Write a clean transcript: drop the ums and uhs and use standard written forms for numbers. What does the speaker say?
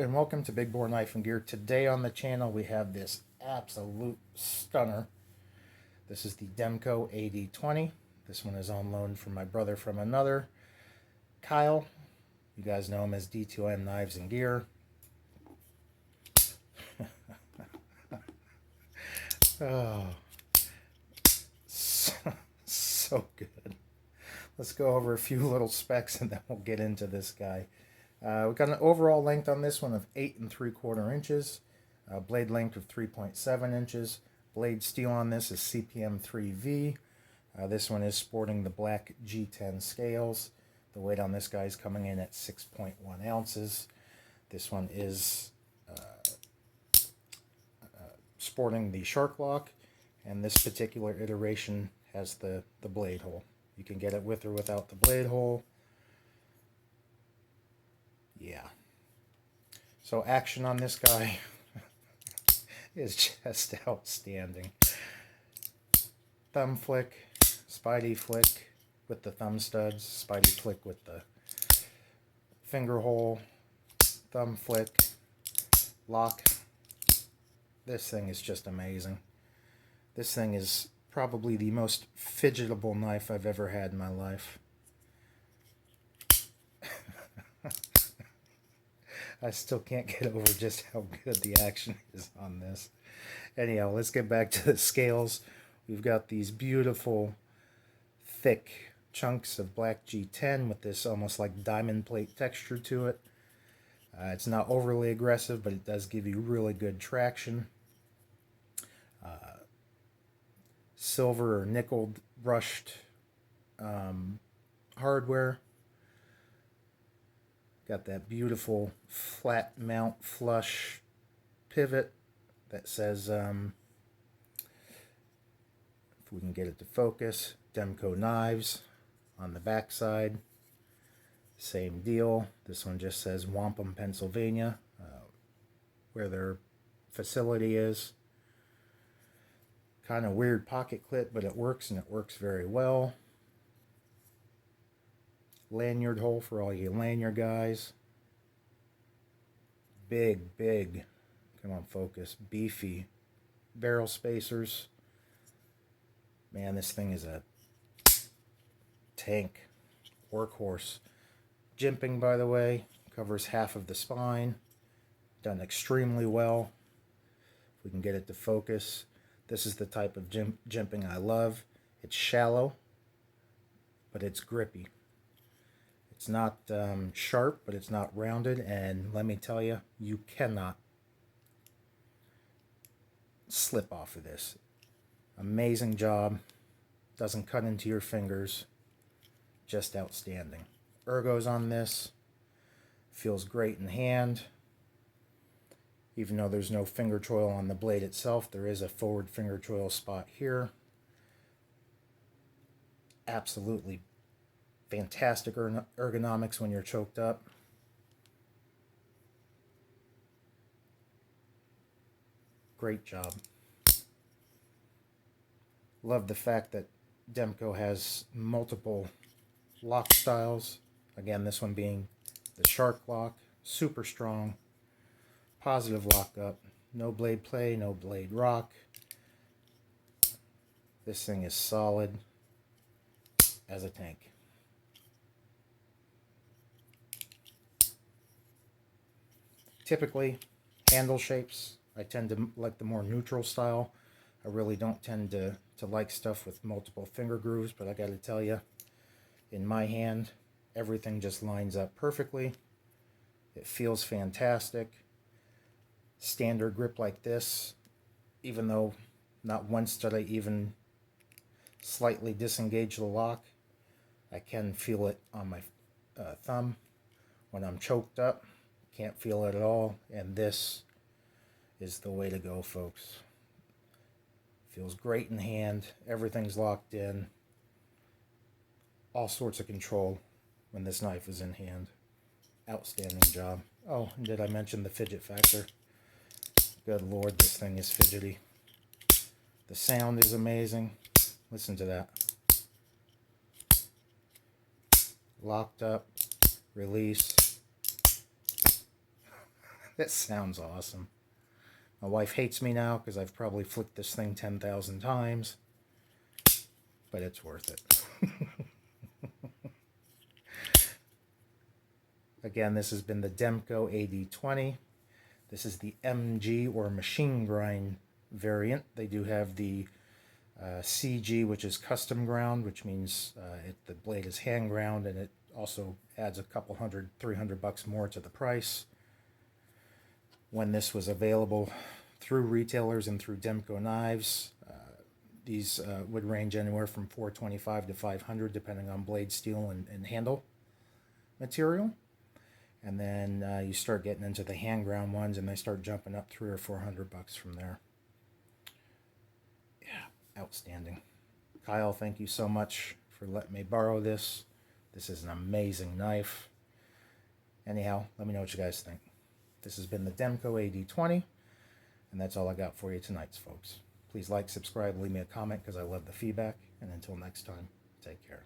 and welcome to Big Bore Knife and Gear. Today on the channel we have this absolute stunner. This is the Demko AD20. This one is on loan from my brother from another, Kyle. You guys know him as D2N Knives and Gear. Oh, so good. Let's go over a few little specs and then we'll get into this guy. We've got an overall length on this one of 8 3/4 inches, blade length of 3.7 inches. Blade steel on this is CPM 3V. This one is sporting the black G10 scales. The weight on this guy is coming in at 6.1 ounces. This one is sporting the shark lock, and this particular iteration has the blade hole. You can get it with or without the blade hole. Yeah. So action on this guy is just outstanding. Thumb flick, spidey flick with the thumb studs, spidey flick with the finger hole, thumb flick, lock. This thing is just amazing. This thing is probably the most fidgetable knife I've ever had in my life. I still can't get over just how good the action is on this. Anyhow, let's get back to the scales. We've got these beautiful, thick chunks of black G10 with this almost like diamond plate texture to it. It's not overly aggressive, but it does give you really good traction. Silver or nickel brushed hardware. Got that beautiful flat mount flush pivot that says, if we can get it to focus, Demko Knives on the back side. Same deal. This one just says Wampum, Pennsylvania, where their facility is. Kind of weird pocket clip, but it works, and it works very well. Lanyard hole for all you lanyard guys. Big, come on, focus, beefy barrel spacers. Man, this thing is a tank, workhorse. Jimping, by the way, covers half of the spine. Done extremely well. If we can get it to focus. This is the type of jimping I love. It's shallow, but it's grippy. It's not sharp, but it's not rounded, and let me tell you, you cannot slip off of this. Amazing job. Doesn't cut into your fingers. Just outstanding. Ergos on this. Feels great in hand. Even though there's no finger choil on the blade itself, there is a forward finger choil spot here. Absolutely fantastic ergonomics when you're choked up. Great job. Love the fact that Demko has multiple lock styles. Again, this one being the shark lock. Super strong. Positive lockup. No blade play, no blade rock. This thing is solid as a tank. Typically, handle shapes, I tend to like the more neutral style. I really don't tend to like stuff with multiple finger grooves, but I gotta tell you, in my hand, everything just lines up perfectly. It feels fantastic. Standard grip like this, even though not once did I even slightly disengage the lock, I can feel it on my thumb when I'm choked up. Can't feel it at all, and this is the way to go, folks. Feels great in hand. Everything's locked in. All sorts of control when this knife is in hand. Outstanding job. Oh, and did I mention the Fidget Factor? Good Lord, this thing is fidgety. The sound is amazing. Listen to that. Locked up, release. That sounds awesome. My wife hates me now because I've probably flicked this thing 10,000 times, but it's worth it. Again, this has been the Demko AD20. This is the MG or machine grind variant. They do have the CG, which is custom ground, which means the blade is hand ground, and it also adds a couple $100, $300 more to the price. When this was available through retailers and through Demko knives, these would range anywhere from $425 to $500, depending on blade steel and handle material. And then you start getting into the hand ground ones, and they start jumping up $300 or $400 from there. Yeah, outstanding. Kyle, thank you so much for letting me borrow this. This is an amazing knife. Anyhow, let me know what you guys think. This has been the Demko AD20, and that's all I got for you tonight, folks. Please like, subscribe, leave me a comment because I love the feedback. And until next time, take care.